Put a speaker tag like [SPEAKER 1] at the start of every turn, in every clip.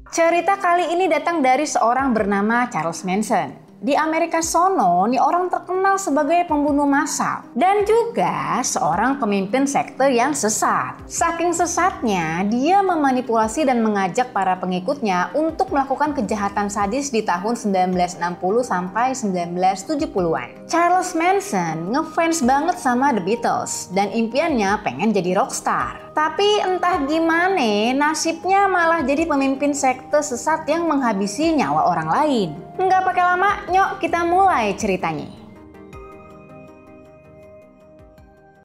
[SPEAKER 1] Cerita kali ini datang dari seorang bernama Charles Manson. Di Amerika sono, nih orang terkenal sebagai pembunuh massal dan juga seorang pemimpin sekte yang sesat. Saking sesatnya, dia memanipulasi dan mengajak para pengikutnya untuk melakukan kejahatan sadis di tahun 1960 sampai 1970-an. Charles Manson ngefans banget sama The Beatles dan impiannya pengen jadi rockstar. Tapi entah gimana, nasibnya malah jadi pemimpin sekte sesat yang menghabisi nyawa orang lain. Nggak pakai lama, yuk kita mulai ceritanya.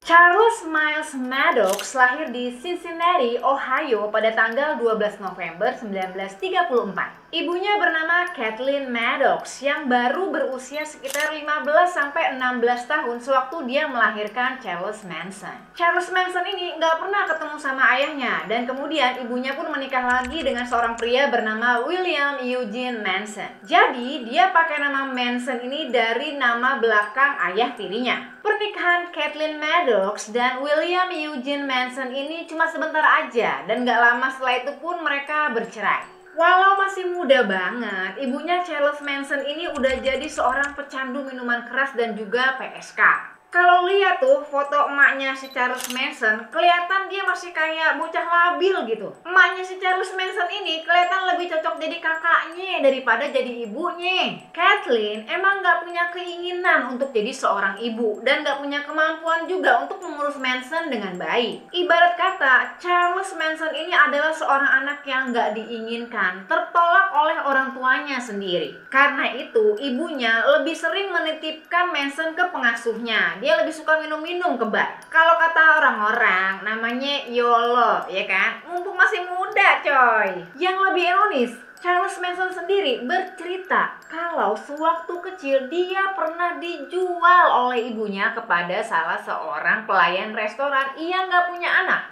[SPEAKER 1] Charles Miles Maddox lahir di Cincinnati, Ohio pada tanggal 12 November 1934. Ibunya bernama Kathleen Maddox yang baru berusia sekitar 15-16 tahun sewaktu dia melahirkan Charles Manson. Charles Manson ini nggak pernah ketemu sama ayahnya dan kemudian ibunya pun menikah lagi dengan seorang pria bernama William Eugene Manson. Jadi dia pakai nama Manson ini dari nama belakang ayah tirinya. Pernikahan Kathleen Maddox dan William Eugene Manson ini cuma sebentar aja dan gak lama setelah itu pun mereka bercerai. Walau masih muda banget, ibunya Charles Manson ini udah jadi seorang pecandu minuman keras dan juga PSK. Kalau lihat tuh foto emaknya si Charles Manson, kelihatan dia masih kayak bocah labil gitu. Emaknya si Charles Manson ini kelihatan lebih cocok jadi kakaknya daripada jadi ibunya. Kathleen emang gak punya keinginan untuk jadi seorang ibu dan gak punya kemampuan juga untuk mengurus Manson dengan baik. Ibarat kata, Charles Manson ini adalah seorang anak yang gak diinginkan, tertolak oleh orang tuanya sendiri. Karena itu, ibunya lebih sering menitipkan Manson ke pengasuhnya. Dia lebih suka minum-minum ke bar. Kalau kata orang-orang namanya YOLO, ya kan? Mumpung masih muda, coy. Yang lebih ironis, Charles Manson sendiri bercerita kalau sewaktu kecil dia pernah dijual oleh ibunya kepada salah seorang pelayan restoran yang gak punya anak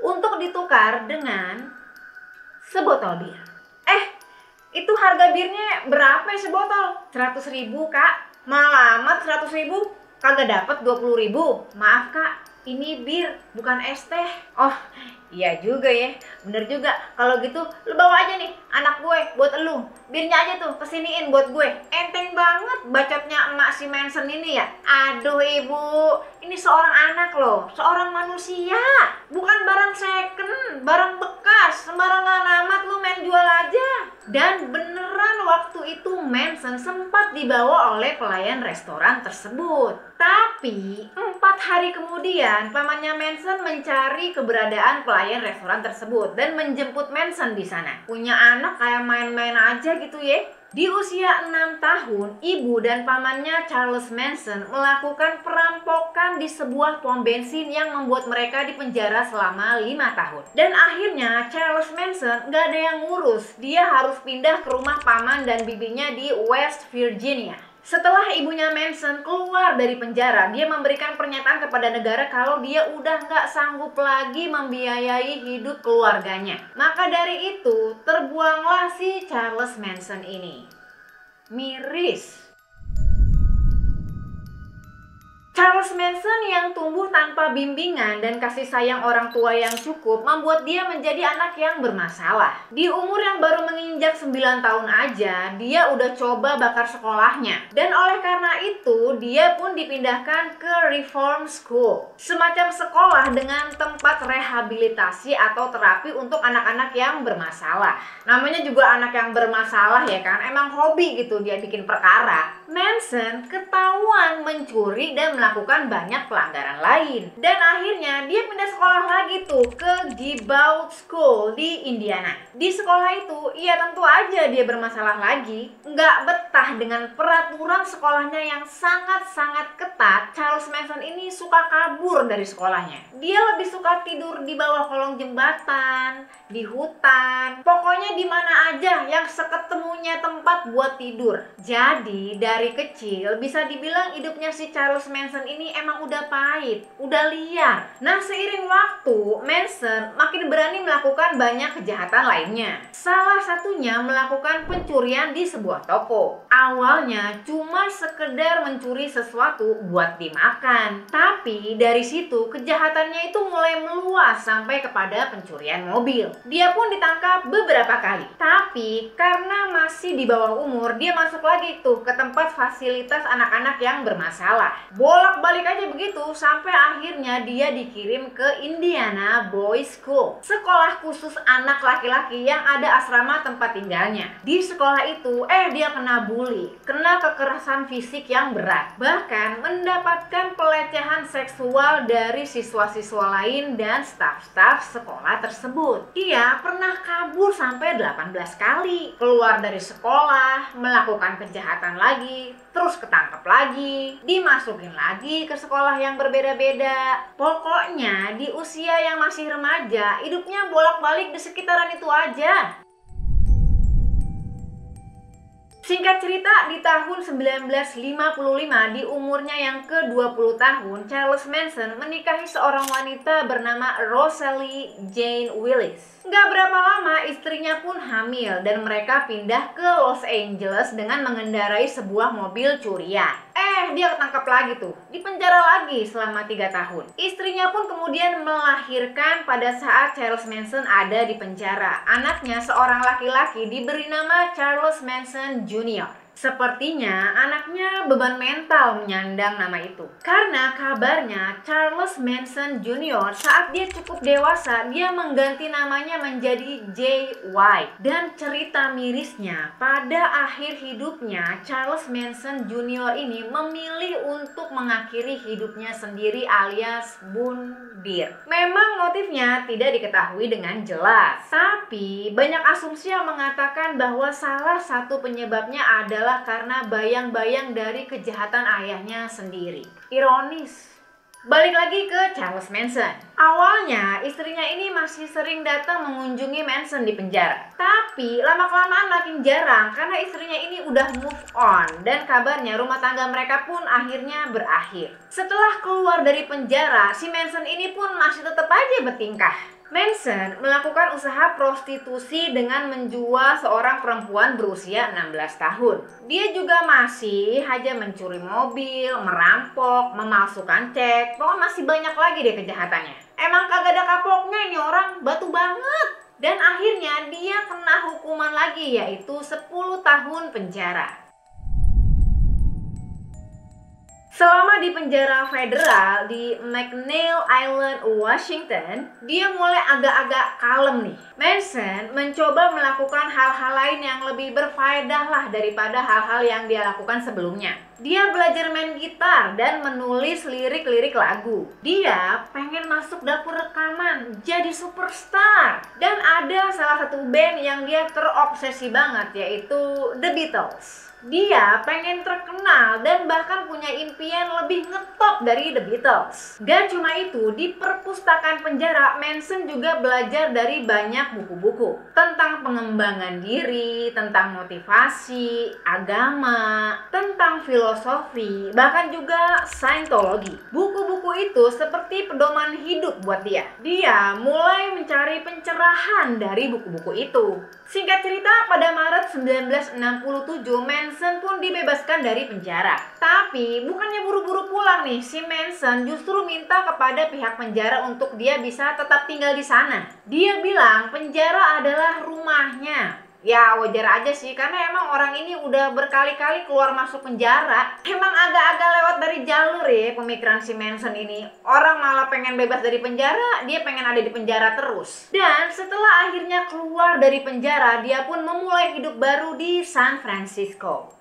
[SPEAKER 1] untuk ditukar dengan sebotol bir. Itu harga birnya berapa ya sebotol? 100.000, Kak. Malamat 100.000. Kagak dapat 20.000. Maaf Kak, ini bir bukan es teh. Oh iya juga ya, bener juga. Kalau gitu lu bawa aja nih anak gue buat elu. Birnya aja tuh kesiniin buat gue. Enteng banget bacotnya emak si Manson ini ya. Aduh ibu, ini seorang anak loh, seorang manusia. Bukan barang second, barang bekas. Sembarangan amat lu main jual aja. Dan beneran waktu itu Manson sempat dibawa oleh pelayan restoran tersebut. Tapi 4 hari kemudian pamannya Manson mencari keberadaan pelayan restoran tersebut dan menjemput Manson di sana. Punya anak kayak main-main aja gitu ya. Di usia 6 tahun, ibu dan pamannya Charles Manson melakukan perampokan di sebuah pom bensin yang membuat mereka dipenjara selama 5 tahun. Dan akhirnya Charles Manson gak ada yang ngurus, dia harus pindah ke rumah paman dan bibinya di West Virginia. Setelah ibunya Manson keluar dari penjara, dia memberikan pernyataan kepada negara kalau dia udah gak sanggup lagi membiayai hidup keluarganya. Maka dari itu, terbuanglah si Charles Manson ini. Miris. Charles Manson yang tumbuh tanpa bimbingan dan kasih sayang orang tua yang cukup membuat dia menjadi anak yang bermasalah. Di umur yang baru menginjak 9 tahun aja, dia udah coba bakar sekolahnya. Dan oleh karena itu, dia pun dipindahkan ke Reform School. Semacam sekolah dengan tempat rehabilitasi atau terapi untuk anak-anak yang bermasalah. Namanya juga anak yang bermasalah ya kan, emang hobi gitu dia bikin perkara. Manson ketahuan mencuri dan melakukan banyak pelanggaran lain. Dan akhirnya dia pindah sekolah lagi tuh ke Gibault School di Indiana. Di sekolah itu, iya tentu aja dia bermasalah lagi. Nggak betah dengan peraturan sekolahnya yang sangat-sangat ketat, Charles Manson ini suka kabur dari sekolahnya. Dia lebih suka tidur di bawah kolong jembatan, di hutan, pokoknya di mana aja yang seketemunya punya tempat buat tidur. Jadi dari kecil bisa dibilang hidupnya si Charles Manson ini emang udah pahit, udah liar. Nah, seiring waktu Manson makin berani melakukan banyak kejahatan lainnya. Salah satunya melakukan pencurian di sebuah toko. Awalnya cuma sekedar mencuri sesuatu buat dimakan, tapi dari situ kejahatannya itu mulai meluas sampai kepada pencurian mobil. Dia pun ditangkap beberapa kali, tapi karena masih di bawah umur, dia masuk lagi tuh ke tempat fasilitas anak-anak yang bermasalah. Bolak-balik aja begitu sampai akhirnya dia dikirim ke Indiana Boys School, sekolah khusus anak laki-laki yang ada asrama tempat tinggalnya. Di sekolah itu dia kena bully, kena kekerasan fisik yang berat, bahkan mendapatkan pelecehan seksual dari siswa-siswa lain dan staf-staf sekolah tersebut. Dia pernah kabur sampai 18 kali, keluar dari sekolah, melakukan kejahatan lagi, terus ketangkep lagi, dimasukin lagi ke sekolah yang berbeda-beda. Pokoknya di usia yang masih remaja, hidupnya bolak-balik di sekitaran itu aja. Singkat cerita, di tahun 1955, di umurnya yang ke-20 tahun, Charles Manson menikahi seorang wanita bernama Rosalie Jane Willis. Gak berapa lama, istrinya pun hamil dan mereka pindah ke Los Angeles dengan mengendarai sebuah mobil curian. Dia ketangkap lagi tuh, dipenjara lagi selama 3 tahun. Istrinya pun kemudian melahirkan pada saat Charles Manson ada di penjara. Anaknya seorang laki-laki diberi nama Charles Manson Jr. Sepertinya anaknya beban mental menyandang nama itu. Karena kabarnya Charles Manson Jr. saat dia cukup dewasa, dia mengganti namanya menjadi J.Y. Dan cerita mirisnya, pada akhir hidupnya Charles Manson Jr. ini memilih untuk mengakhiri hidupnya sendiri alias bunuh diri. Memang motifnya tidak diketahui dengan jelas, tapi banyak asumsi yang mengatakan bahwa salah satu penyebabnya adalah karena bayang-bayang dari kejahatan ayahnya sendiri. Ironis. Balik lagi ke Charles Manson. Awalnya istrinya ini masih sering datang mengunjungi Manson di penjara. Tapi lama-kelamaan makin jarang karena istrinya ini udah move on. Dan kabarnya rumah tangga mereka pun akhirnya berakhir. Setelah keluar dari penjara, si Manson ini pun masih tetap aja bertingkah. Manson melakukan usaha prostitusi dengan menjual seorang perempuan berusia 16 tahun. Dia juga masih aja mencuri mobil, merampok, memalsukan cek. Pokoknya masih banyak lagi deh kejahatannya. Emang kagak ada kapoknya ini orang, batu banget. Dan akhirnya dia kena hukuman lagi, yaitu 10 tahun penjara. Selama di penjara federal di McNeil Island, Washington, dia mulai agak-agak kalem nih. Manson mencoba melakukan hal-hal lain yang lebih berfaedah lah daripada hal-hal yang dia lakukan sebelumnya. Dia belajar main gitar dan menulis lirik-lirik lagu. Dia pengen masuk dapur rekaman, jadi superstar. Dan ada salah satu band yang dia terobsesi banget, yaitu The Beatles. Dia pengen terkenal dan bahkan punya impian lebih ngetop dari The Beatles. Gak cuma itu, di perpustakaan penjara, Manson juga belajar dari banyak buku-buku tentang pengembangan diri, tentang motivasi, agama, tentang filosofi, bahkan juga Scientology. Buku-buku itu seperti pedoman hidup buat dia. Dia mulai mencari pencerahan dari buku-buku itu. Singkat cerita, pada Maret 1967, Manson pun dibebaskan dari penjara. Tapi bukannya buru-buru pulang nih, si Manson justru minta kepada pihak penjara untuk dia bisa tetap tinggal di sana. Dia bilang penjara adalah rumahnya. Ya wajar aja sih, karena emang orang ini udah berkali-kali keluar masuk penjara. Emang agak-agak lewat dari jalur ya pemikiran si Manson ini. Orang malah pengen bebas dari penjara, dia pengen ada di penjara terus. Dan setelah akhirnya keluar dari penjara, dia pun memulai hidup baru di San Francisco.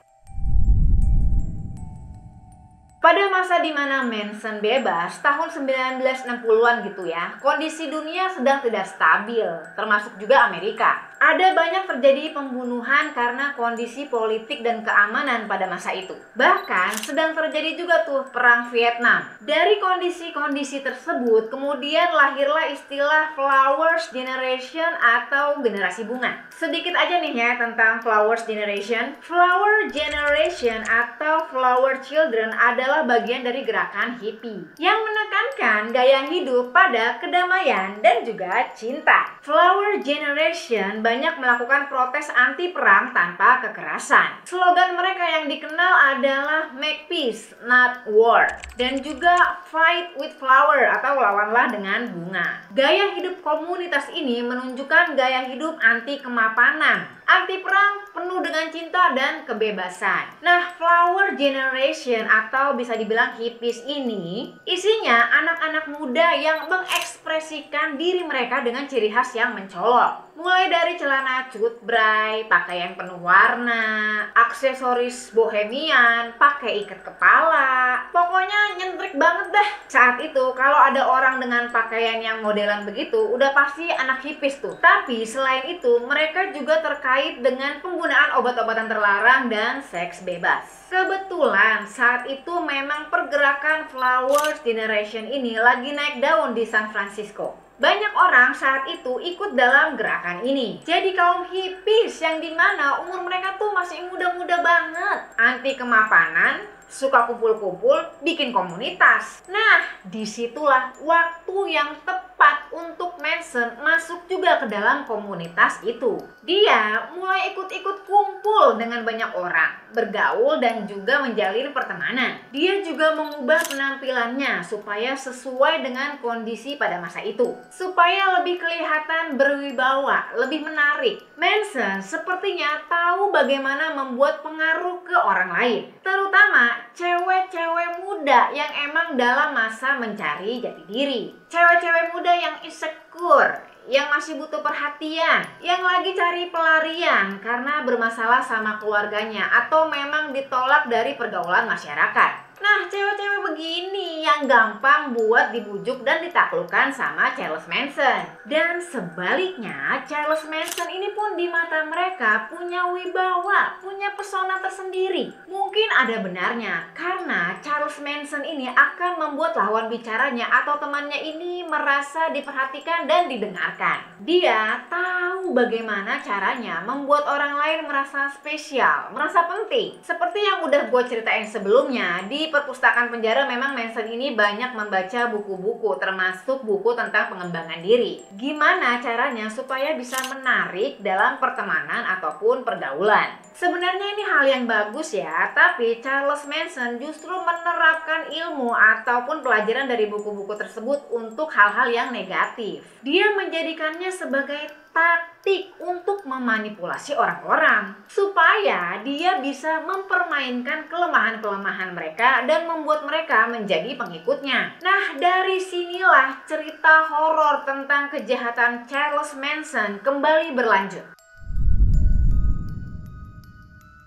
[SPEAKER 1] Pada masa dimana Manson bebas, tahun 1960-an gitu ya, kondisi dunia sedang tidak stabil, termasuk juga Amerika. Ada banyak terjadi pembunuhan karena kondisi politik dan keamanan pada masa itu. Bahkan sedang terjadi juga tuh perang Vietnam. Dari kondisi-kondisi tersebut kemudian lahirlah istilah Flowers Generation atau generasi bunga. Sedikit aja nih ya tentang Flowers Generation. Flower Generation atau Flower Children adalah bagian dari gerakan hippie yang menekankan gaya hidup pada kedamaian dan juga cinta. Flower Generation banyak melakukan protes anti perang tanpa kekerasan. Slogan mereka yang dikenal adalah Make Peace, Not War, dan juga Fight with Flower atau lawanlah dengan bunga. Gaya hidup komunitas ini menunjukkan gaya hidup anti kemapanan, anti perang, penuh dengan cinta dan kebebasan. Nah, Flower Generation atau bisa dibilang hippies ini isinya anak-anak muda yang mengekspresikan diri mereka dengan ciri khas yang mencolok. Mulai dari celana cutbray, pakaian penuh warna, aksesoris bohemian, pakai ikat kepala. Pokoknya nyentrik banget dah. Saat itu kalau ada orang dengan pakaian yang modelan begitu, udah pasti anak hippies tuh. Tapi selain itu, mereka juga terkait dengan penggunaan obat-obatan terlarang dan seks bebas. Kebetulan saat itu memang pergerakan Flowers Generation ini lagi naik daun di San Francisco. Banyak orang saat itu ikut dalam gerakan ini. Jadi kaum hippies yang dimana umur mereka tuh masih muda-muda banget, anti kemapanan, suka kumpul-kumpul, bikin komunitas. Nah, disitulah waktu yang tepat untuk Manson masuk juga ke dalam komunitas itu. Dia mulai ikut-ikut kumpul dengan banyak orang, bergaul dan juga menjalin pertemanan. Dia juga mengubah penampilannya supaya sesuai dengan kondisi pada masa itu, supaya lebih kelihatan berwibawa, lebih menarik. Manson sepertinya tahu bagaimana membuat pengaruh ke orang lain, terutama cewek-cewek muda yang emang dalam masa mencari jati diri. Cewek-cewek muda yang insecure, yang masih butuh perhatian, yang lagi cari pelarian karena bermasalah sama keluarganya atau memang ditolak dari pergaulan masyarakat. Nah, cewek-cewek begini yang gampang buat dibujuk dan ditaklukkan sama Charles Manson. Dan sebaliknya, Charles Manson ini pun di mata mereka punya wibawa, punya pesona tersendiri. Mungkin ada benarnya, karena Charles Manson ini akan membuat lawan bicaranya atau temannya ini merasa diperhatikan dan didengarkan. Dia tahu bagaimana caranya membuat orang lain merasa spesial, merasa penting. Seperti yang udah gue ceritain sebelumnya, di perpustakaan penjara memang Manson ini banyak membaca buku-buku, termasuk buku tentang pengembangan diri. Gimana caranya supaya bisa menarik dalam pertemanan ataupun pergaulan. Sebenarnya ini hal yang bagus ya, tapi Charles Manson justru menerapkan ilmu ataupun pelajaran dari buku-buku tersebut untuk hal-hal yang negatif. Dia menjadikannya sebagai taktik untuk memanipulasi orang-orang supaya dia bisa mempermainkan kelemahan-kelemahan mereka dan membuat mereka menjadi pengikutnya. Nah, dari sinilah cerita horor tentang kejahatan Charles Manson kembali berlanjut.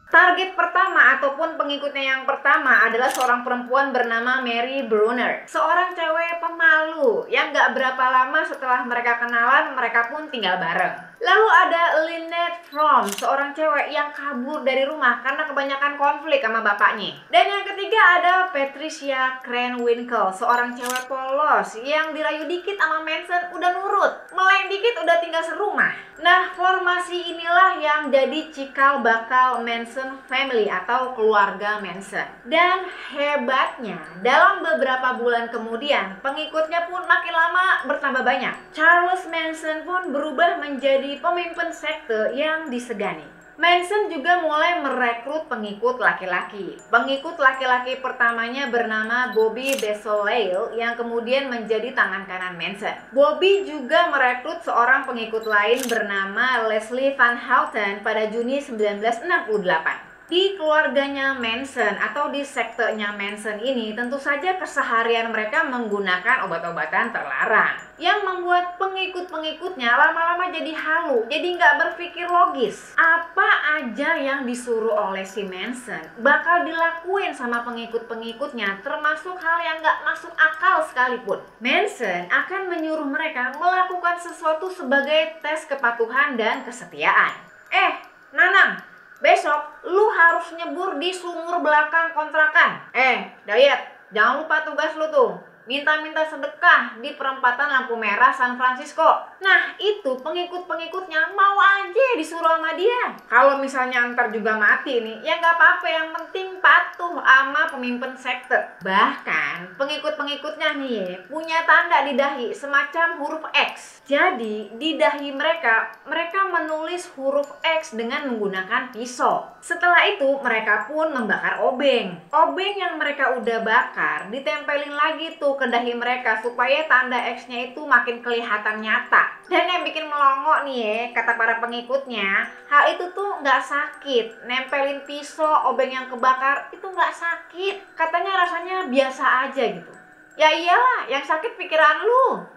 [SPEAKER 1] Target pertama ataupun pengikutnya yang pertama adalah seorang perempuan bernama Mary Brunner. Seorang cewek pemalu yang gak berapa lama setelah mereka kenalan, mereka pun tinggal bareng. Lalu ada Lynette Fromm, seorang cewek yang kabur dari rumah karena kebanyakan konflik sama bapaknya. Dan yang ketiga ada Patricia Krenwinkel, seorang cewek polos yang dirayu dikit sama Manson udah nurut, meleng dikit udah tinggal serumah. Nah, formasi inilah yang jadi cikal bakal Manson family atau keluarga Manson. Dan hebatnya, dalam beberapa bulan kemudian, pengikutnya pun makin lama bertambah banyak. Charles Manson pun berubah menjadi pemimpin sekte yang disegani. Manson juga mulai merekrut pengikut laki-laki. Pengikut laki-laki pertamanya bernama Bobby Desoleil yang kemudian menjadi tangan kanan Manson. Bobby juga merekrut seorang pengikut lain bernama Leslie Van Houten pada Juni 1968. Di keluarganya Manson atau di sektenya Manson ini tentu saja keseharian mereka menggunakan obat-obatan terlarang yang membuat pengikut-pengikutnya lama-lama jadi halu, jadi nggak berpikir logis. Apa aja yang disuruh oleh si Manson bakal dilakuin sama pengikut-pengikutnya, termasuk hal yang gak masuk akal sekalipun. Manson akan menyuruh mereka melakukan sesuatu sebagai tes kepatuhan dan kesetiaan. Nanang, besok lu harus nyebur di sumur belakang kontrakan. Dayat, jangan lupa tugas lu tuh. Minta-minta sedekah di perempatan lampu merah San Francisco. Nah, itu pengikut-pengikutnya mau aja disuruh sama dia. Kalau misalnya ntar juga mati nih, ya nggak apa-apa, yang penting patuh sama pemimpin sekte. Bahkan pengikut-pengikutnya nih punya tanda di dahi semacam huruf X. Jadi di dahi mereka menulis huruf X dengan menggunakan pisau. Setelah itu mereka pun membakar obeng. Obeng yang mereka udah bakar ditempelin lagi tuh ke dahi mereka supaya tanda X-nya itu makin kelihatan nyata. Dan yang bikin melongo nih ya, kata para pengikutnya, hal itu tuh nggak sakit. Nempelin pisau obeng yang kebakar itu nggak sakit. Katanya rasanya biasa aja gitu. Ya iyalah, yang sakit pikiran lu.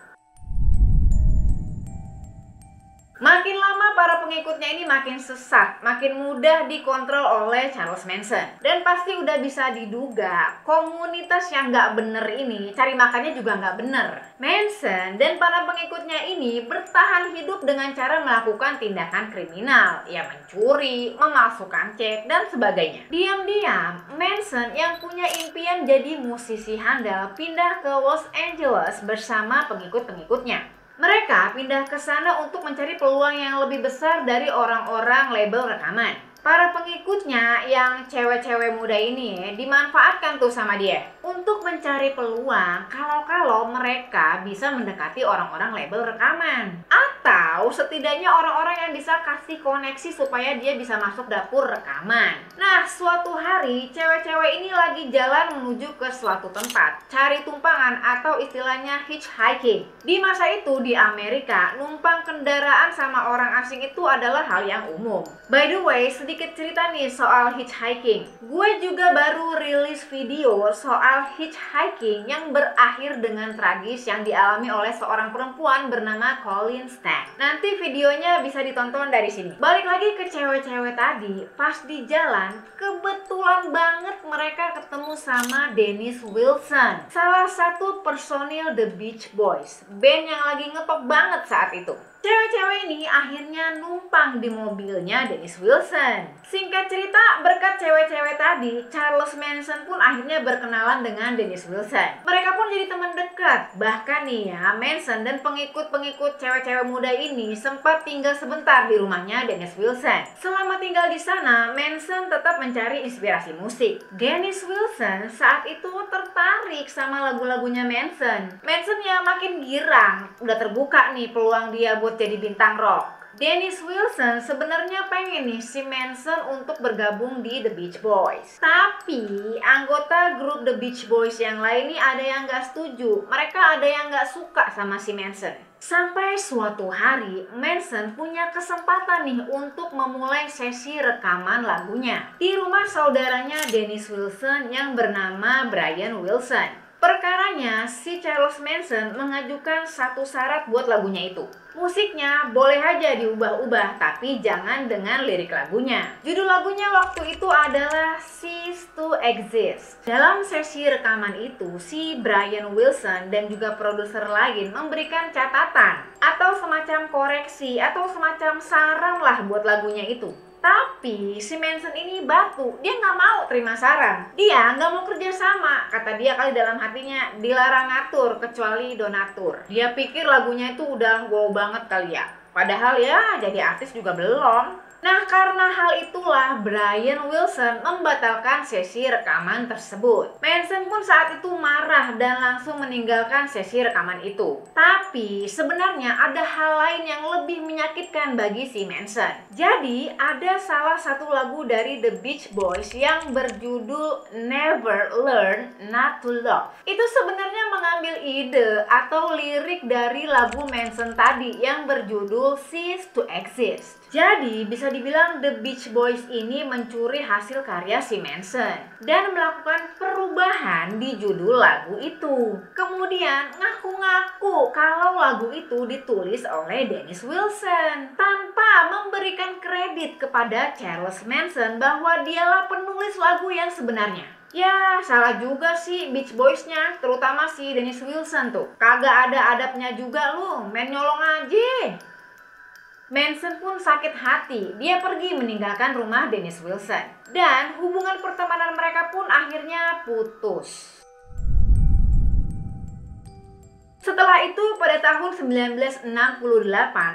[SPEAKER 1] Makin lama para pengikutnya ini makin sesat, makin mudah dikontrol oleh Charles Manson. Dan pasti udah bisa diduga, komunitas yang nggak bener ini cari makannya juga nggak bener. Manson dan para pengikutnya ini bertahan hidup dengan cara melakukan tindakan kriminal, ya mencuri, memalsukan cek, dan sebagainya. Diam-diam, Manson yang punya impian jadi musisi handal pindah ke Los Angeles bersama pengikut-pengikutnya. Mereka pindah ke sana untuk mencari peluang yang lebih besar dari orang-orang label rekaman. Para pengikutnya yang cewek-cewek muda ini dimanfaatkan tuh sama dia untuk mencari peluang kalau mereka bisa mendekati orang-orang label rekaman. Atau setidaknya orang-orang yang bisa kasih koneksi supaya dia bisa masuk dapur rekaman. Nah, suatu hari cewek-cewek ini lagi jalan menuju ke suatu tempat, cari tumpangan atau istilahnya hitchhiking. Di masa itu di Amerika, numpang kendaraan sama orang asing itu adalah hal yang umum. By the way, sedikit cerita nih soal hitchhiking. Gue juga baru rilis video soal hitchhiking yang berakhir dengan tragis yang dialami oleh seorang perempuan bernama Colleen Stack. Nanti videonya bisa ditonton dari sini. Balik lagi ke cewek-cewek tadi, pas di jalan kebetulan banget mereka ketemu sama Dennis Wilson, salah satu personil The Beach Boys, band yang lagi ngetop banget saat itu. Cewek-cewek ini akhirnya numpang di mobilnya Dennis Wilson. Singkat cerita, berkat cewek-cewek tadi, Charles Manson pun akhirnya berkenalan dengan Dennis Wilson. Mereka pun jadi teman dekat. Bahkan nih ya, Manson dan pengikut-pengikut cewek-cewek muda ini sempat tinggal sebentar di rumahnya Dennis Wilson. Selama tinggal di sana, Manson tetap mencari inspirasi musik. Dennis Wilson saat itu tertarik sama lagu-lagunya Manson. Manson ya makin girang, udah terbuka nih peluang dia buat jadi bintang rock. Dennis Wilson sebenarnya pengen nih si Manson untuk bergabung di The Beach Boys. Tapi anggota grup The Beach Boys yang lain nih ada yang gak setuju. Mereka ada yang gak suka sama si Manson. Sampai suatu hari Manson punya kesempatan nih untuk memulai sesi rekaman lagunya di rumah saudaranya Dennis Wilson yang bernama Brian Wilson. Perkaranya, si Charles Manson mengajukan satu syarat buat lagunya itu. Musiknya boleh aja diubah-ubah, tapi jangan dengan lirik lagunya. Judul lagunya waktu itu adalah Cease to Exist. Dalam sesi rekaman itu, si Brian Wilson dan juga produser lain memberikan catatan atau semacam koreksi atau semacam saran lah buat lagunya itu. Tapi si Manson ini batu, dia nggak mau terima saran. Dia nggak mau kerja sama, kata dia kali dalam hatinya, dilarang ngatur kecuali donatur. Dia pikir lagunya itu udah wow banget kali ya. Padahal ya jadi artis juga belum. Nah, karena hal itulah Brian Wilson membatalkan sesi rekaman tersebut. Manson pun saat itu marah dan langsung meninggalkan sesi rekaman itu. Tapi sebenarnya ada hal lain yang lebih menyakitkan bagi si Manson. Jadi ada salah satu lagu dari The Beach Boys yang berjudul Never Learn Not to Love. Itu sebenarnya mengambil ide atau lirik dari lagu Manson tadi yang berjudul Cease to Exist. Jadi bisa dibilang The Beach Boys ini mencuri hasil karya si Manson dan melakukan perubahan di judul lagu itu. Kemudian ngaku-ngaku kalau lagu itu ditulis oleh Dennis Wilson tanpa memberikan kredit kepada Charles Manson bahwa dialah penulis lagu yang sebenarnya. Ya, salah juga sih Beach Boys-nya, terutama si Dennis Wilson tuh. Kagak ada adabnya juga lu, main nyolong aja. Manson pun sakit hati, dia pergi meninggalkan rumah Dennis Wilson. Dan hubungan pertemanan mereka pun akhirnya putus. Setelah itu pada tahun 1968,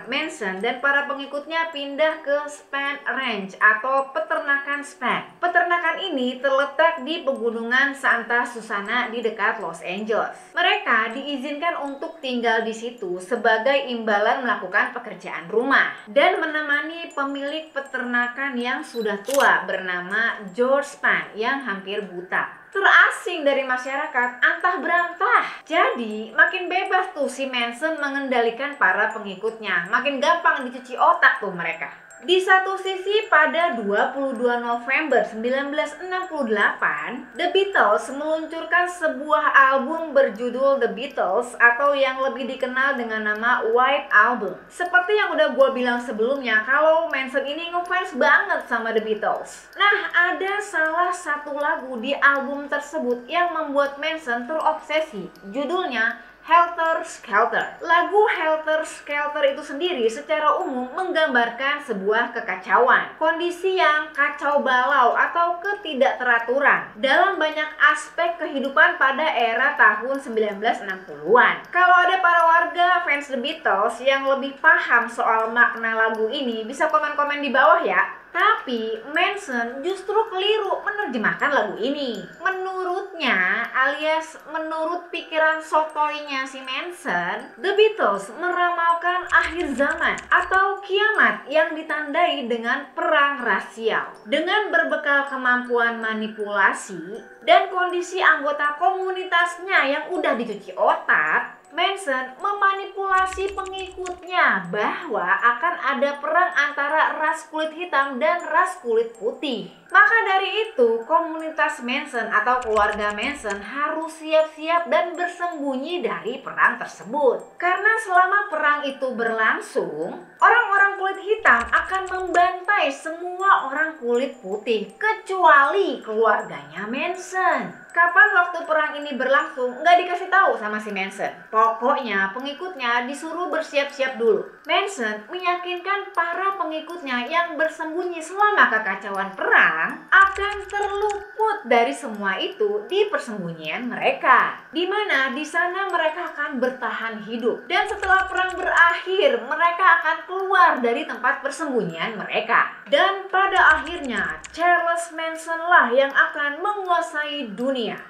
[SPEAKER 1] Manson dan para pengikutnya pindah ke Spahn Ranch atau peternakan Spahn. Peternakan ini terletak di pegunungan Santa Susana di dekat Los Angeles. Mereka diizinkan untuk tinggal di situ sebagai imbalan melakukan pekerjaan rumah dan menemani pemilik peternakan yang sudah tua bernama George Spahn yang hampir buta. Terasing dari masyarakat antah berantah. Jadi makin bebas tuh si Manson mengendalikan para pengikutnya. Makin gampang dicuci otak tuh mereka. Di satu sisi pada 22 November 1968, The Beatles meluncurkan sebuah album berjudul The Beatles atau yang lebih dikenal dengan nama White Album. Seperti yang udah gue bilang sebelumnya, kalau Manson ini ngefans banget sama The Beatles. Nah, ada salah satu lagu di album tersebut yang membuat Manson terobsesi. Judulnya Helter Skelter. Lagu Helter Skelter itu sendiri secara umum menggambarkan sebuah kekacauan, kondisi yang kacau balau atau ketidakteraturan dalam banyak aspek kehidupan pada era tahun 1960-an. Kalau ada para warga fans The Beatles yang lebih paham soal makna lagu ini, bisa komen-komen di bawah ya. Tapi Manson justru keliru menerjemahkan lagu ini. Menurutnya, alias menurut pikiran sotoinya si Manson, The Beatles meramalkan akhir zaman atau kiamat yang ditandai dengan perang rasial. Dengan berbekal kemampuan manipulasi dan kondisi anggota komunitasnya yang udah dicuci otak, Manson memanipulasi pengikutnya bahwa akan ada perang antara ras kulit hitam dan ras kulit putih. Maka dari itu, komunitas Manson atau keluarga Manson harus siap-siap dan bersembunyi dari perang tersebut. Karena selama perang itu berlangsung, orang-orang kulit hitam akan membantai semua orang kulit putih, kecuali keluarganya Manson. Kapan waktu perang ini berlangsung nggak dikasih tahu sama si Manson. Pokoknya pengikutnya disuruh bersiap-siap dulu. Manson meyakinkan para pengikutnya yang bersembunyi selama kekacauan perang akan terluput dari semua itu di persembunyian mereka. Di mana di sana mereka akan bertahan hidup. Dan setelah perang berakhir, mereka akan keluar dari tempat persembunyian mereka. Dan pada akhirnya Charles Manson lah yang akan menguasai dunia.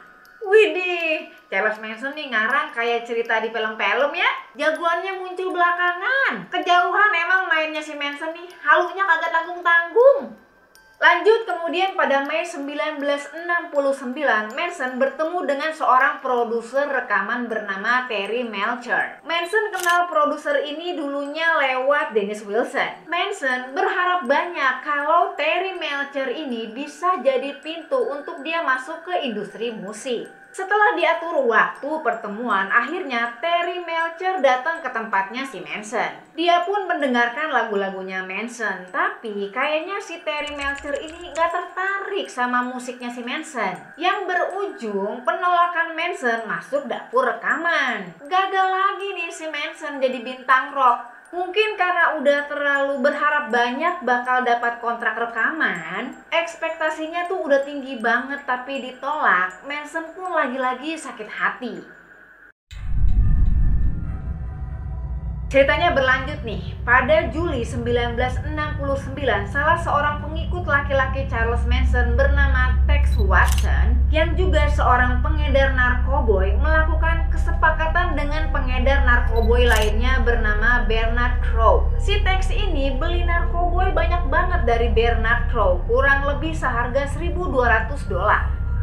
[SPEAKER 1] Widih, Charles Manson nih ngarang kayak cerita di film-film ya. Jagoannya muncul belakangan. Kejauhan emang mainnya si Manson nih, halunya kagak tanggung-tanggung. Lanjut kemudian pada Mei 1969, Manson bertemu dengan seorang produser rekaman bernama Terry Melcher. Manson kenal produser ini dulunya lewat Dennis Wilson. Manson berharap banyak kalau Terry Melcher ini bisa jadi pintu untuk dia masuk ke industri musik. Setelah diatur waktu pertemuan, akhirnya Terry Melcher datang ke tempatnya si Manson. Dia pun mendengarkan lagu-lagunya Manson, tapi kayaknya si Terry Melcher ini gak tertarik sama musiknya si Manson, yang berujung penolakan Manson masuk dapur rekaman. Gagal lagi nih si Manson jadi bintang rock. Mungkin karena udah terlalu berharap banyak bakal dapat kontrak rekaman, ekspektasinya tuh udah tinggi banget tapi ditolak. Manson pun lagi-lagi sakit hati. Ceritanya berlanjut nih, pada Juli 1969, salah seorang pengikut laki-laki Charles Manson bernama Tex Watson, yang juga seorang pengedar narkoboy, melakukan kesepakatan dengan pengedar narkoboy lainnya bernama Bernard Crowe. Si Tex ini beli narkoboy banyak banget dari Bernard Crowe, kurang lebih seharga $1.200.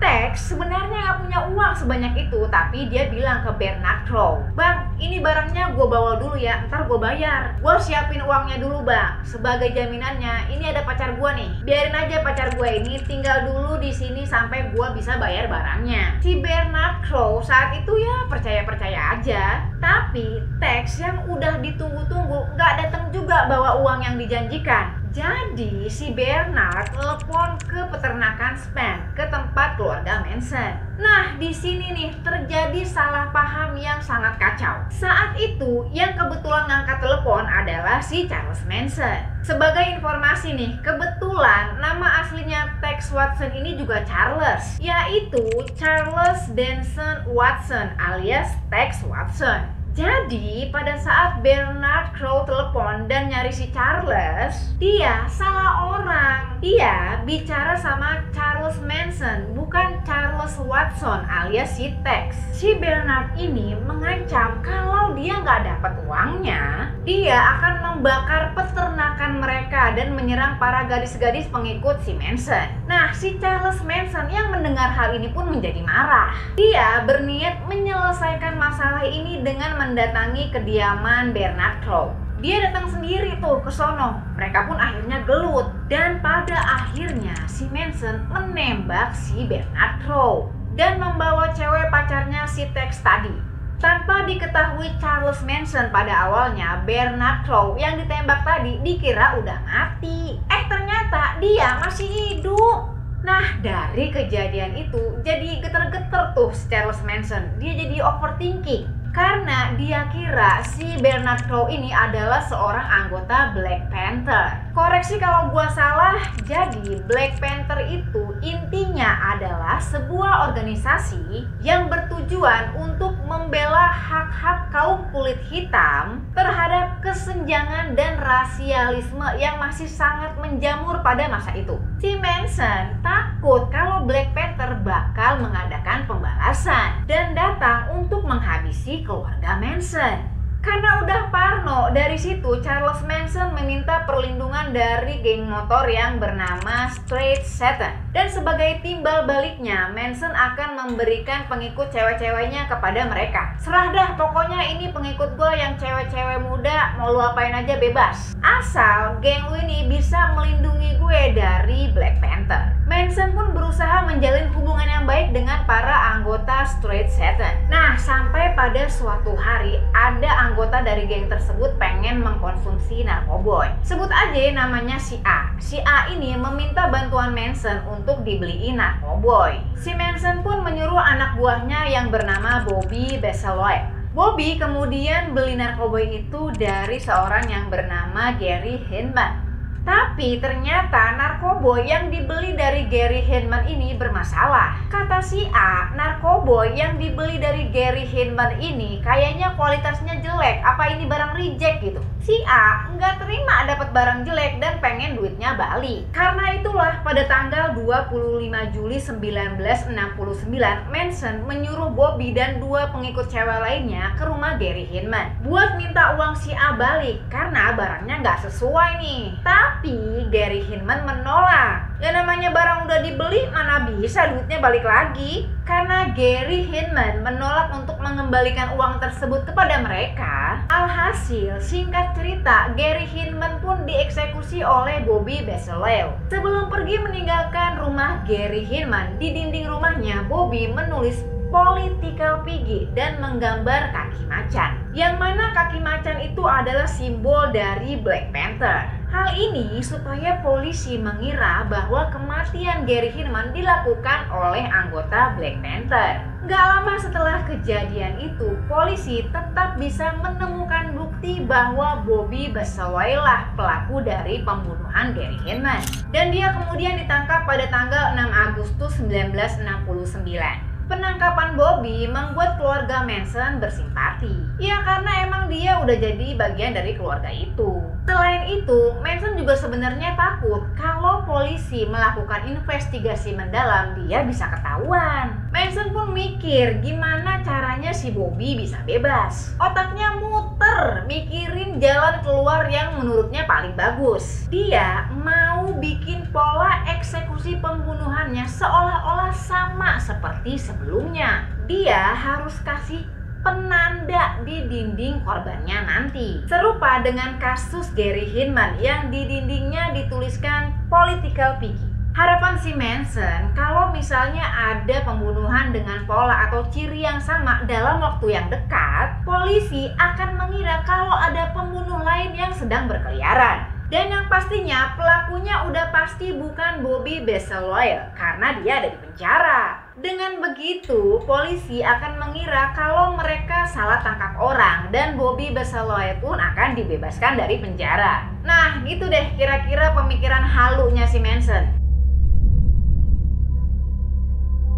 [SPEAKER 1] Tex sebenarnya nggak punya uang sebanyak itu, tapi dia bilang ke Bernard Crow, "Bang, ini barangnya gue bawa dulu ya, ntar gue bayar. Gue siapin uangnya dulu bang. Sebagai jaminannya, ini ada pacar gue nih. Biarin aja pacar gue ini tinggal dulu di sini sampai gue bisa bayar barangnya." Si Bernard Crow saat itu ya percaya-percaya aja. Tapi Tex yang udah ditunggu-tunggu nggak datang juga bawa uang yang dijanjikan. Jadi si Bernard telepon ke peternakan Span, ke tempat keluarga Manson. Nah, di sini nih terjadi salah paham yang sangat kacau. Saat itu yang kebetulan ngangkat telepon adalah si Charles Manson. Sebagai informasi nih, kebetulan nama aslinya Tex Watson ini juga Charles, yaitu Charles Denson Watson alias Tex Watson. Jadi pada saat Bernard Crow telepon dan nyari si Charles, dia salah orang. Dia bicara sama Charles Manson, bukan Charles Watson alias si Tex. Si Bernard ini mengancam kalau dia nggak dapat uangnya, dia akan membakar peternakan mereka dan menyerang para gadis-gadis pengikut si Manson. Nah, si Charles Manson yang mendengar hal ini pun menjadi marah. Dia berniat menyelesaikan masalah ini dengan mendatangi kediaman Bernard Crow. Dia datang sendiri tuh ke sono. Mereka pun akhirnya gelut. Dan pada akhirnya si Manson menembak si Bernard Crow dan membawa cewek pacarnya si Tex tadi. Tanpa diketahui Charles Manson pada awalnya, Bernard Crow yang ditembak tadi dikira udah mati. Ternyata dia masih hidup. Nah, dari kejadian itu jadi geter-geter tuh si Charles Manson. Dia jadi overthinking karena dia kira si Bernard Crow ini adalah seorang anggota Black Panther. Koreksi kalau gua salah, jadi Black Panther itu intinya adalah sebuah organisasi yang bertujuan untuk membela hak-hak kaum kulit hitam terhadap kesenjangan dan rasialisme yang masih sangat menjamur pada masa itu. Si Manson takut kalau Black Panther bakal mengadakan pembalasan dan datang untuk menghabisi keluarga Manson. Karena udah parno, dari situ Charles Manson meminta perlindungan dari geng motor yang bernama Straight Satan. Dan sebagai timbal baliknya, Manson akan memberikan pengikut cewek-ceweknya kepada mereka. Serah dah, pokoknya ini pengikut gue yang cewek-cewek muda, mau lu apain aja bebas. Asal geng lu ini bisa melindungi gue dari Black Panther. Manson pun berusaha menjalin hubungan yang baik dengan para anggota Straight Satan. Nah, sampai pada suatu hari ada anggota dari geng tersebut pengen mengkonsumsi narkoboy. Sebut aja namanya si A. Si A ini meminta bantuan Manson untuk dibeliin narkoboy. Si Manson pun menyuruh anak buahnya yang bernama Bobby Beseloet. Bobby kemudian beli narkoboy itu dari seorang yang bernama Gary Hinman. Tapi ternyata narkoboy yang dibeli dari Gary Hinman ini bermasalah. Kata si A, narkoboy yang dibeli dari Gary Hinman ini kayaknya kualitasnya jelek. Apa ini barang reject gitu? Si A nggak terima dapat barang jelek dan pengen duitnya balik. Karena itulah pada tanggal 25 Juli 1969, Manson menyuruh Bobby dan dua pengikut cewek lainnya ke rumah Gary Hinman buat minta uang si A balik karena barangnya nggak sesuai nih. Tapi Gary Hinman menolak. Ya namanya barang udah dibeli, mana bisa duitnya balik lagi. Karena Gary Hinman menolak untuk mengembalikan uang tersebut kepada mereka. Alhasil, singkat cerita, Gary Hinman pun dieksekusi oleh Bobby Beseloet. Sebelum pergi meninggalkan rumah Gary Hinman, di dinding rumahnya Bobby menulis political piggy dan menggambar kaki macan. Yang mana kaki macan itu adalah simbol dari Black Panther. Hal ini supaya polisi mengira bahwa kematian Gary Hinman dilakukan oleh anggota Black Panther. Gak lama setelah kejadian itu, polisi tetap bisa menemukan bukti bahwa Bobby Beseloet lah pelaku dari pembunuhan Gary Hinman. Dan dia kemudian ditangkap pada tanggal 6 Agustus 1969. Penangkapan Bobby membuat keluarga Manson bersimpati. Ya karena emang dia udah jadi bagian dari keluarga itu. Selain itu, Manson juga sebenarnya takut kalau polisi melakukan investigasi mendalam dia bisa ketahuan. Manson pun mikir gimana caranya si Bobby bisa bebas. Otaknya muter, mikirin jalan keluar yang menurutnya paling bagus. Dia mau bikin pola eksekusi aksi pembunuhannya seolah-olah sama seperti sebelumnya. Dia harus kasih penanda di dinding korbannya nanti. Serupa dengan kasus Gary Hinman yang di dindingnya dituliskan political picky. Harapan si Manson kalau misalnya ada pembunuhan dengan pola atau ciri yang sama dalam waktu yang dekat, polisi akan mengira kalau ada pembunuh lain yang sedang berkeliaran. Dan yang pastinya pelakunya udah pasti bukan Bobby Beseloir karena dia ada di penjara. Dengan begitu, polisi akan mengira kalau mereka salah tangkap orang dan Bobby Beseloir pun akan dibebaskan dari penjara. Nah, gitu deh kira-kira pemikiran halunya si Manson.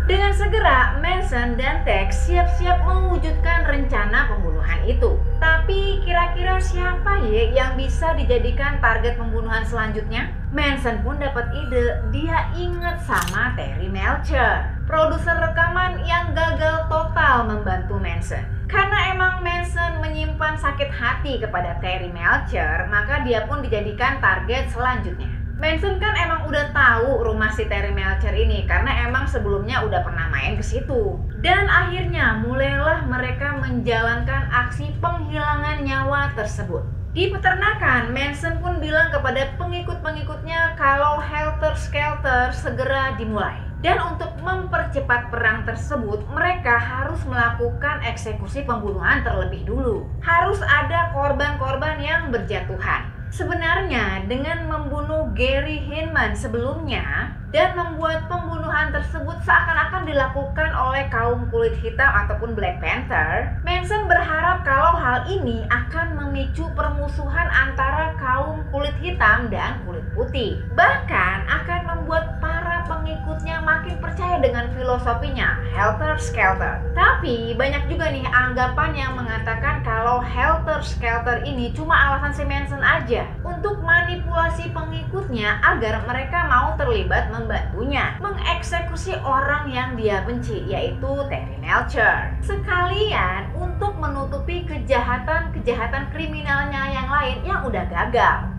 [SPEAKER 1] Dengan segera, Manson dan Tex siap-siap mewujudkan rencana pembunuhan itu. Tapi kira-kira siapa ya yang bisa dijadikan target pembunuhan selanjutnya? Manson pun dapat ide, dia inget sama Terry Melcher, produser rekaman yang gagal total membantu Manson. Karena emang Manson menyimpan sakit hati kepada Terry Melcher, maka dia pun dijadikan target selanjutnya. Manson kan emang udah tahu rumah si Terry Melcher ini karena emang sebelumnya udah pernah main ke situ. Dan akhirnya mulailah mereka menjalankan aksi penghilangan nyawa tersebut. Di peternakan, Manson pun bilang kepada pengikut-pengikutnya kalau Helter Skelter segera dimulai. Dan untuk mempercepat perang tersebut, mereka harus melakukan eksekusi pembunuhan terlebih dulu. Harus ada korban-korban yang berjatuhan. Sebenarnya dengan membunuh Gary Hinman sebelumnya dan membuat pembunuhan tersebut seakan-akan dilakukan oleh kaum kulit hitam ataupun Black Panther, Manson berharap kalau hal ini akan memicu permusuhan antara kaum kulit hitam dan kulit putih. Bahkan akan membuat para pengikutnya makin percaya dengan filosofinya Helter Skelter. Tapi banyak juga nih anggapan yang mengatakan kalau Helter Skelter ini cuma alasan si Manson aja untuk manipulasi pengikutnya agar mereka mau terlibat membantunya mengeksekusi orang yang dia benci, yaitu Terry Melcher. Sekalian untuk menutupi kejahatan-kejahatan kriminalnya yang lain yang udah gagal.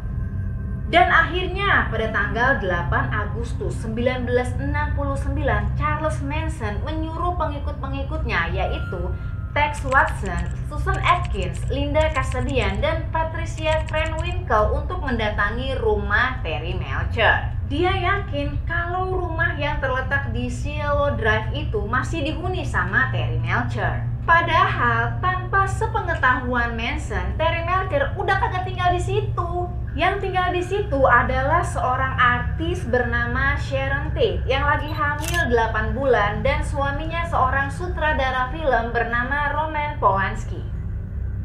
[SPEAKER 1] Dan akhirnya pada tanggal 8 Agustus 1969, Charles Manson menyuruh pengikut-pengikutnya yaitu Tex Watson, Susan Atkins, Linda Kasadian, dan Patricia Krenwinkel untuk mendatangi rumah Terry Melcher. Dia yakin kalau rumah yang terletak di Cielo Drive itu masih dihuni sama Terry Melcher. Padahal tanpa sepengetahuan Manson, Terry Melcher udah kagak tinggal di situ. Yang tinggal di situ adalah seorang artis bernama Sharon Tate yang lagi hamil 8 bulan dan suaminya seorang sutradara film bernama Roman Polanski.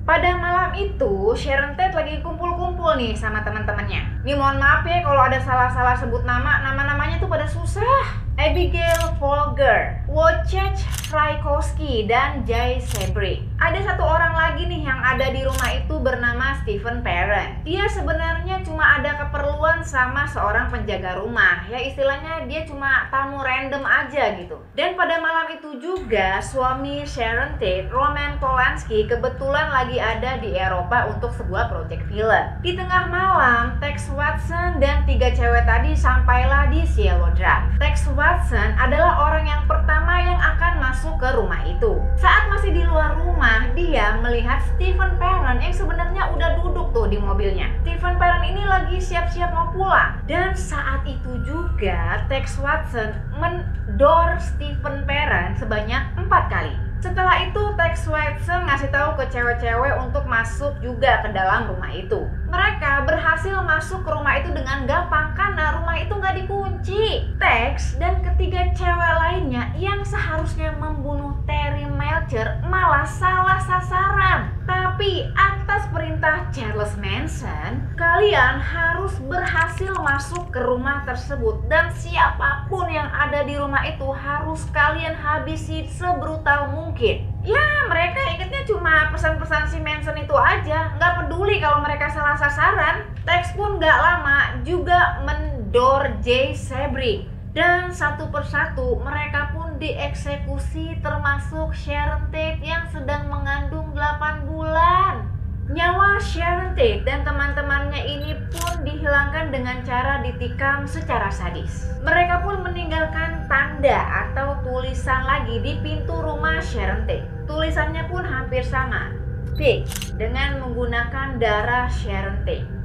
[SPEAKER 1] Pada malam itu, Sharon Tate lagi kumpul-kumpul nih sama teman-temannya. Nih mohon maaf ya kalau ada salah-salah sebut nama-namanya tuh pada susah. Abigail Folger, Wojciech Frykowski, dan Jay Sebring. Ada satu orang lagi nih yang ada di rumah itu bernama Stephen Perrin. Dia sebenarnya cuma ada keperluan sama seorang penjaga rumah. Ya istilahnya dia cuma tamu random aja gitu. Dan pada malam itu juga suami Sharon Tate, Roman Polanski, kebetulan lagi ada di Eropa untuk sebuah project film. Di tengah malam, Tex Watson dan 3 cewek tadi sampailah di Cielo Drive. Tex Watson adalah orang yang pertama yang akan masuk ke rumah itu. Saat masih di luar rumah, dia melihat Stephen Perrin yang sebenarnya udah duduk tuh di mobilnya. Stephen Perrin ini lagi siap-siap mau pulang. Dan saat itu juga Tex Watson mendor Stephen Perrin sebanyak 4 kali. Setelah itu Tex Watson ngasih tahu ke cewek-cewek untuk masuk juga ke dalam rumah itu. Mereka berhasil masuk ke rumah itu dengan gampang karena rumah itu nggak dikunci. Tex dan ketiga cewek lainnya yang seharusnya membunuh Terry Melcher malah salah sasaran. Tapi atas perintah Charles Manson, kalian harus berhasil masuk ke rumah tersebut dan siapapun yang ada di rumah itu harus kalian habisi sebrutal mungkin. Ya mereka ingetnya cuma pesan-pesan si Manson itu aja, nggak peduli kalau mereka salah sasaran. Tex pun nggak lama juga mendor Jay Sebring. Dan satu persatu mereka pun dieksekusi termasuk Sharon Tate yang sedang mengandung 8 bulan. Nyawa Sharon Tate dan teman-temannya ini pun dihilangkan dengan cara ditikam secara sadis. Mereka pun meninggalkan tanda atau tulisan lagi di pintu rumah Sharon Tate. Tulisannya pun hampir sama, Pig, dengan menggunakan darah Sharon Tate.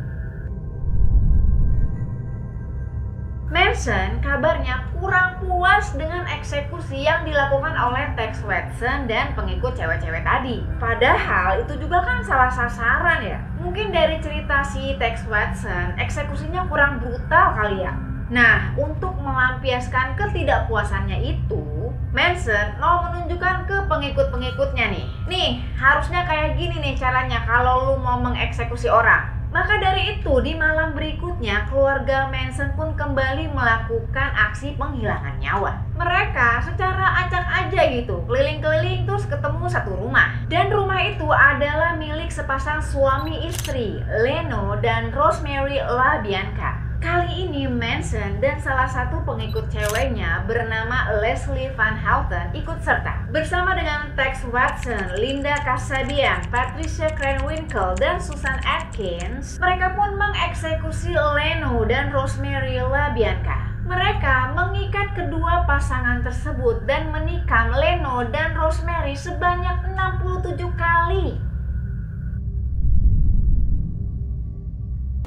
[SPEAKER 1] Manson kabarnya kurang puas dengan eksekusi yang dilakukan oleh Tex Watson dan pengikut cewek-cewek tadi. Padahal itu juga kan salah sasaran ya. Mungkin dari cerita si Tex Watson, eksekusinya kurang brutal kali ya. Nah, untuk melampiaskan ketidakpuasannya itu, Manson mau menunjukkan ke pengikut-pengikutnya nih. Nih, harusnya kayak gini nih caranya kalau lu mau mengeksekusi orang. Maka dari itu, di malam berikutnya, keluarga Manson pun kembali melakukan aksi penghilangan nyawa. Mereka secara acak aja gitu, keliling-keliling terus ketemu satu rumah. Dan rumah itu adalah milik sepasang suami istri, Leno dan Rosemary LaBianca. Kali ini Manson dan salah satu pengikut ceweknya bernama Leslie Van Houten ikut serta. Bersama dengan Tex Watson, Linda Kasabian, Patricia Krenwinkel, dan Susan Atkins, mereka pun mengeksekusi Leno dan Rosemary LaBianca. Mereka mengikat kedua pasangan tersebut dan menikam Leno dan Rosemary sebanyak 67 kali.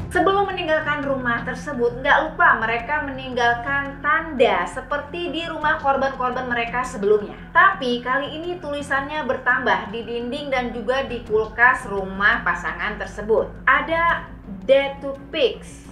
[SPEAKER 1] Sebelum meninggalkan rumah tersebut, nggak lupa mereka meninggalkan tanda seperti di rumah korban-korban mereka sebelumnya. Tapi kali ini tulisannya bertambah di dinding dan juga di kulkas rumah pasangan tersebut. Ada Dead to Pigs,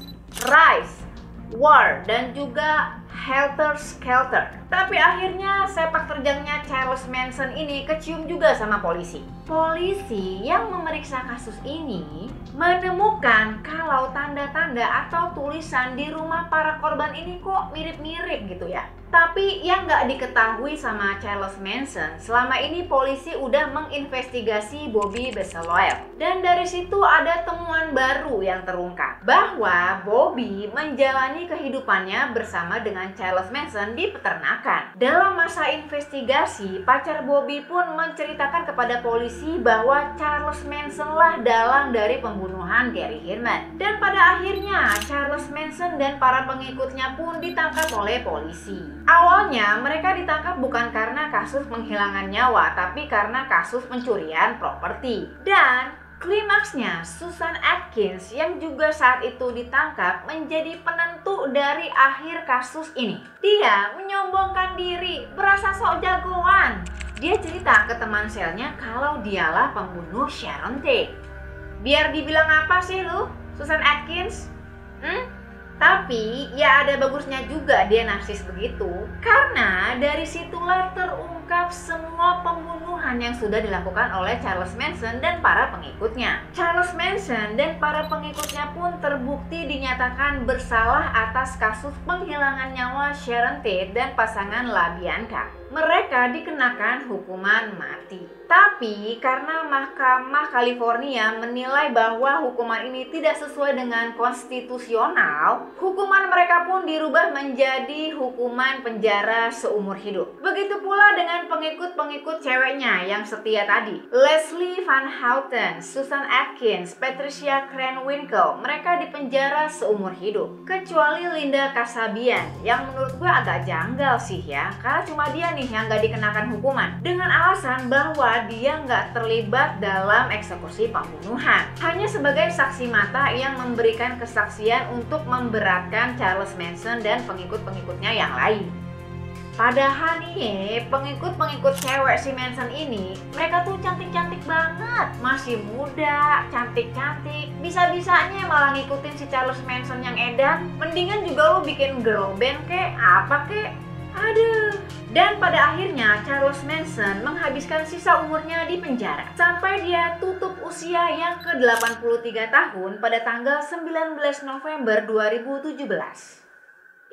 [SPEAKER 1] Rise, War, dan juga Helter Skelter. Tapi akhirnya sepak terjangnya Charles Manson ini kecium juga sama polisi. Polisi yang memeriksa kasus ini menemukan kalau tanda-tanda atau tulisan di rumah para korban ini kok mirip-mirip gitu ya. Tapi yang nggak diketahui sama Charles Manson, selama ini polisi udah menginvestigasi Bobby Beseloel. Dan dari situ ada temuan baru yang terungkap, bahwa Bobby menjalani kehidupannya bersama dengan Charles Manson di peternakan. Dalam masa investigasi, pacar Bobby pun menceritakan kepada polisi bahwa Charles Manson lah dalang dari pembunuhan Gary Hirman. Dan pada akhirnya Charles Manson dan para pengikutnya pun ditangkap oleh polisi. Awalnya mereka ditangkap bukan karena kasus penghilangan nyawa, tapi karena kasus pencurian properti. Dan klimaksnya, Susan Atkins yang juga saat itu ditangkap menjadi penentu dari akhir kasus ini. Dia menyombongkan diri, berasa sok jagoan. Dia cerita ke teman selnya kalau dialah pembunuh Sharon Tate. Biar dibilang apa sih lu, Susan Atkins? Tapi ya ada bagusnya juga dia narsis begitu, karena dari situlah terungkap semua pembunuhan yang sudah dilakukan oleh Charles Manson dan para pengikutnya. Charles Manson dan para pengikutnya pun terbukti dinyatakan bersalah atas kasus penghilangan nyawa Sharon Tate dan pasangan LaBianca. Mereka dikenakan hukuman mati. Tapi karena Mahkamah California menilai bahwa hukuman ini tidak sesuai dengan konstitusional, hukuman mereka pun dirubah menjadi hukuman penjara seumur hidup. Begitu pula dengan pengikut-pengikut ceweknya yang setia tadi. Leslie Van Houten, Susan Atkins, Patricia Krenwinkel, mereka dipenjara seumur hidup. Kecuali Linda Kasabian, yang menurut gue agak janggal sih ya, karena cuma dia nih yang gak dikenakan hukuman dengan alasan bahwa dia nggak terlibat dalam eksekusi pembunuhan, hanya sebagai saksi mata yang memberikan kesaksian untuk memberatkan Charles Manson dan pengikut-pengikutnya yang lain. Padahal nih, pengikut-pengikut cewek si Manson ini, mereka tuh cantik-cantik banget, masih muda, cantik-cantik, bisa-bisanya malah ngikutin si Charles Manson yang edan. Mendingan juga lu bikin girl band kek, apa kek. Aduh. Dan pada akhirnya Charles Manson menghabiskan sisa umurnya di penjara sampai dia tutup usia yang ke-83 tahun pada tanggal 19 November 2017.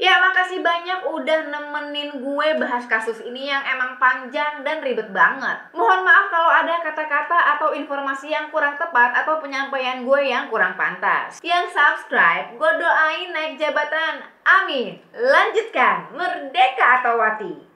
[SPEAKER 1] Ya, makasih banyak udah nemenin gue bahas kasus ini yang emang panjang dan ribet banget. Mohon maaf kalau ada kata-kata atau informasi yang kurang tepat atau penyampaian gue yang kurang pantas. Yang subscribe, gue doain naik jabatan. Amin. Lanjutkan, merdeka Atawati.